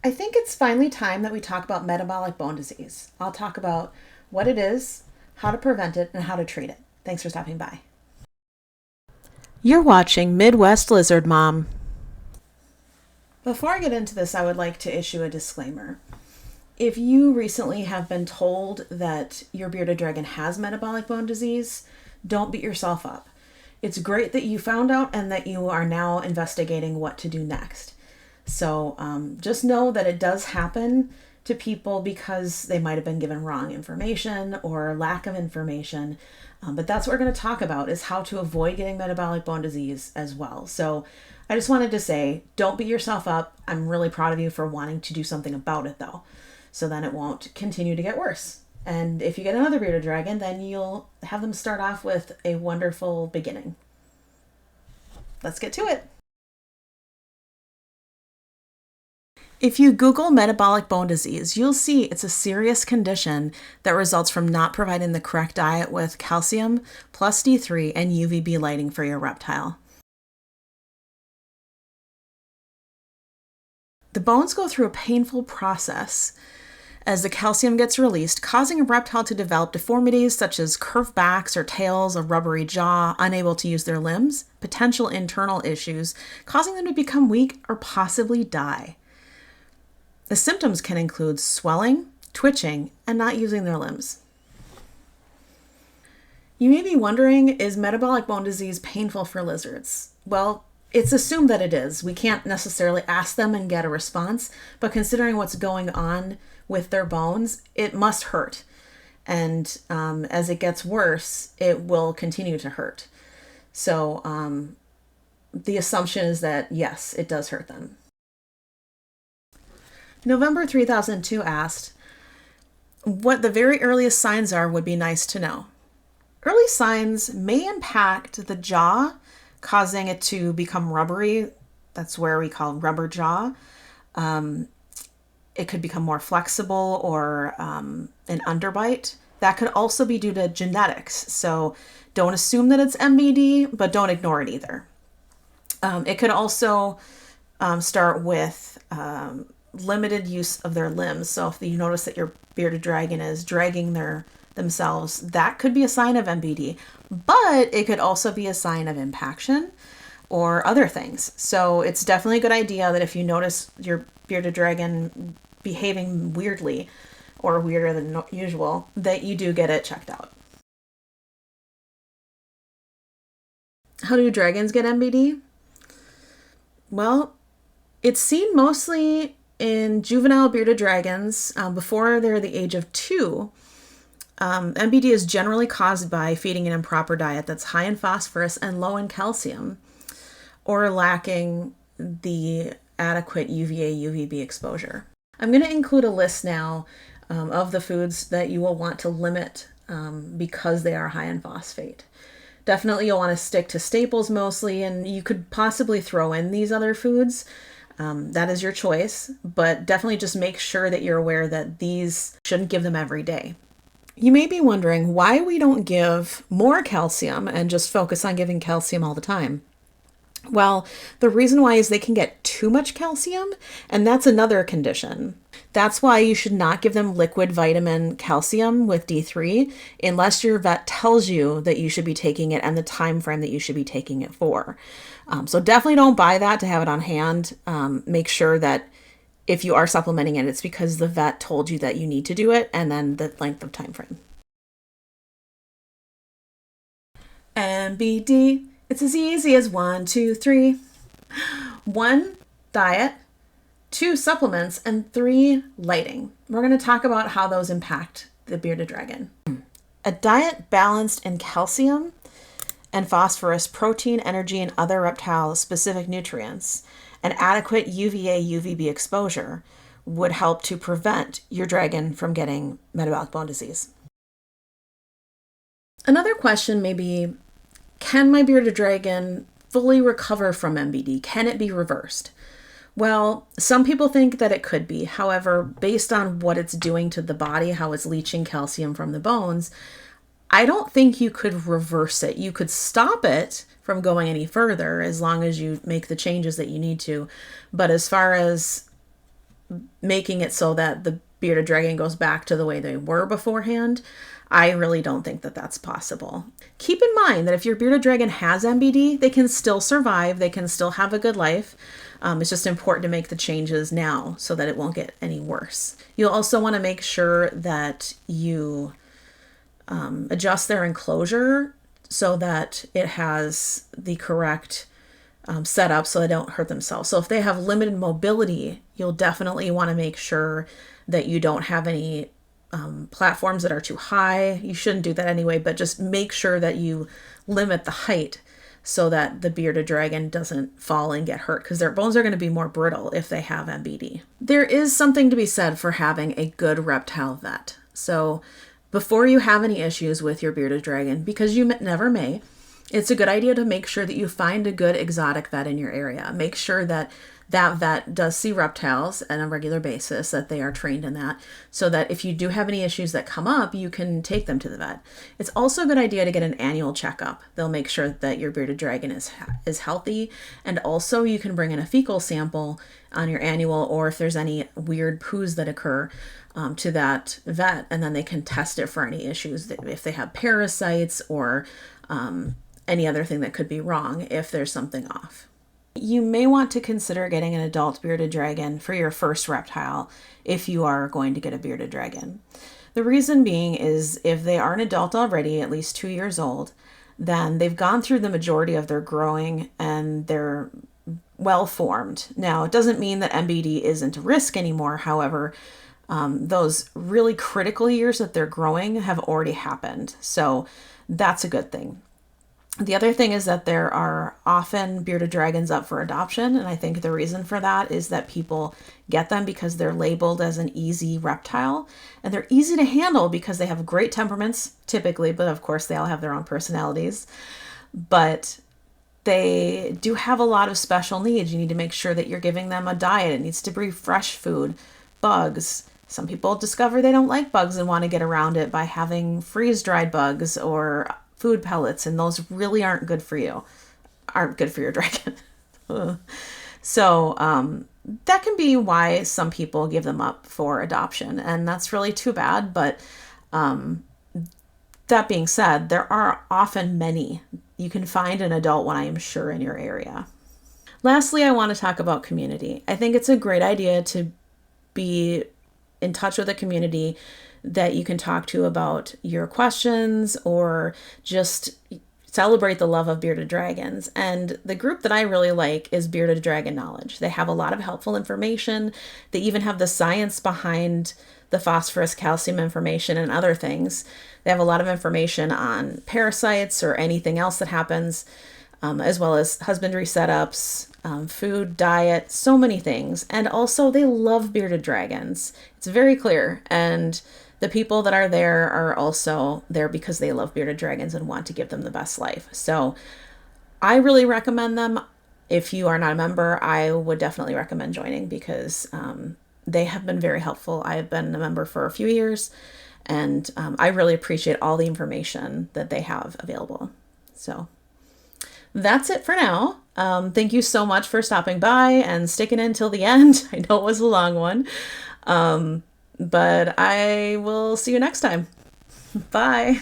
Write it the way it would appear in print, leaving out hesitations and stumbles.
I think it's finally time that we talk about metabolic bone disease. I'll talk about what it is, how to prevent it, and how to treat it. Thanks for stopping by. You're watching Midwest Lizard Mom. Before I get into this, I would like to issue a disclaimer. If you recently have been told that your bearded dragon has metabolic bone disease, don't beat yourself up. It's great that you found out and that you are now investigating what to do next. So just know that it does happen to people because they might have been given wrong information or lack of information. But that's what we're going to talk about, is how to avoid getting metabolic bone disease as well. So I just wanted to say, don't beat yourself up. I'm really proud of you for wanting to do something about it, though, so then it won't continue to get worse. And if you get another bearded dragon, then you'll have them start off with a wonderful beginning. Let's get to it. If you Google metabolic bone disease, you'll see it's a serious condition that results from not providing the correct diet with calcium plus D3 and UVB lighting for your reptile. The bones go through a painful process as the calcium gets released, causing a reptile to develop deformities such as curved backs or tails, a rubbery jaw, unable to use their limbs, potential internal issues, causing them to become weak or possibly die. The symptoms can include swelling, twitching, and not using their limbs. You may be wondering, is metabolic bone disease painful for lizards? Well, it's assumed that it is. We can't necessarily ask them and get a response, but considering what's going on with their bones, it must hurt. And as it gets worse, it will continue to hurt. So the assumption is that, yes, it does hurt them. November 3002 asked, what the very earliest signs are would be nice to know. Early signs may impact the jaw, causing it to become rubbery. That's where we call rubber jaw. It could become more flexible or an underbite. That could also be due to genetics. So don't assume that it's MBD, but don't ignore it either. It could also start with limited use of their limbs. So if you notice that your bearded dragon is dragging themselves, that could be a sign of MBD, but it could also be a sign of impaction or other things. So it's definitely a good idea that if you notice your bearded dragon behaving weirdly or weirder than usual, that you do get it checked out. How do dragons get MBD? Well, it's seen mostly in juvenile bearded dragons before they're the age of 2. MBD is generally caused by feeding an improper diet that's high in phosphorus and low in calcium, or lacking the adequate UVA, UVB exposure. I'm going to include a list now of the foods that you will want to limit because they are high in phosphate. Definitely you'll want to stick to staples mostly, and you could possibly throw in these other foods. That is your choice, but definitely just make sure that you're aware that these shouldn't give them every day. You may be wondering why we don't give more calcium and just focus on giving calcium all the time. Well, the reason why is they can get too much calcium, and that's another condition. That's why you should not give them liquid vitamin calcium with D3 unless your vet tells you that you should be taking it and the time frame that you should be taking it for. So definitely don't buy that to have it on hand. Make sure that if you are supplementing it, it's because the vet told you that you need to do it, and then the length of time frame. MBD. It's as easy as 1, 2, 3. 1, diet. 2, supplements. And 3, lighting. We're going to talk about how those impact the bearded dragon. A diet balanced in calcium and phosphorus, protein, energy, and other reptile-specific nutrients, and adequate UVA, UVB exposure would help to prevent your dragon from getting metabolic bone disease. Another question may be, can my bearded dragon fully recover from MBD? Can it be reversed? Well, some people think that it could be. However, based on what it's doing to the body, how it's leaching calcium from the bones, I don't think you could reverse it. You could stop it from going any further as long as you make the changes that you need to. But as far as making it so that the bearded dragon goes back to the way they were beforehand, I really don't think that that's possible. Keep in mind that if your bearded dragon has MBD, they can still survive. They can still have a good life. It's just important to make the changes now so that it won't get any worse. You'll also want to make sure that you adjust their enclosure so that it has the correct setup so they don't hurt themselves. So if they have limited mobility, you'll definitely want to make sure that you don't have any platforms that are too high. You shouldn't do that anyway, but just make sure that you limit the height so that the bearded dragon doesn't fall and get hurt, because their bones are going to be more brittle if they have MBD. There is something to be said for having a good reptile vet. So before you have any issues with your bearded dragon, because you never may, it's a good idea to make sure that you find a good exotic vet in your area. Make sure that that vet does see reptiles on a regular basis, that they are trained in that, so that if you do have any issues that come up, you can take them to the vet. It's also a good idea to get an annual checkup. They'll make sure that your bearded dragon is healthy, and also you can bring in a fecal sample on your annual, or if there's any weird poos that occur, to that vet, and then they can test it for any issues, if they have parasites or any other thing that could be wrong if there's something off. You may want to consider getting an adult bearded dragon for your first reptile if you are going to get a bearded dragon. The reason being is if they are an adult already, at least 2 years old, then they've gone through the majority of their growing and they're well formed. Now, it doesn't mean that MBD isn't a risk anymore. However, those really critical years that they're growing have already happened. So that's a good thing. The other thing is that there are often bearded dragons up for adoption, and I think the reason for that is that people get them because they're labeled as an easy reptile, and they're easy to handle because they have great temperaments, typically, but of course they all have their own personalities. But they do have a lot of special needs. You need to make sure that you're giving them a diet. It needs to be fresh food, bugs. Some people discover they don't like bugs and want to get around it by having freeze-dried bugs or food pellets, and those really aren't good for you, aren't good for your dragon. So that can be why some people give them up for adoption, and that's really too bad. But that being said, there are often many. You can find an adult one, I am sure, in your area. Lastly, I want to talk about community. I think it's a great idea to be in touch with a community that you can talk to about your questions or just celebrate the love of bearded dragons. And the group that I really like is Bearded Dragon Knowledge. They have a lot of helpful information. They even have the science behind the phosphorus, calcium information, and other things. They have a lot of information on parasites or anything else that happens, as well as husbandry setups, food, diet, so many things. And also they love bearded dragons. It's very clear. And the people that are there are also there because they love bearded dragons and want to give them the best life. So I really recommend them. If you are not a member, I would definitely recommend joining because they have been very helpful. I have been a member for a few years, and I really appreciate all the information that they have available. So that's it for now. Thank you so much for stopping by and sticking in till the end. I know it was a long one. But I will see you next time. Bye.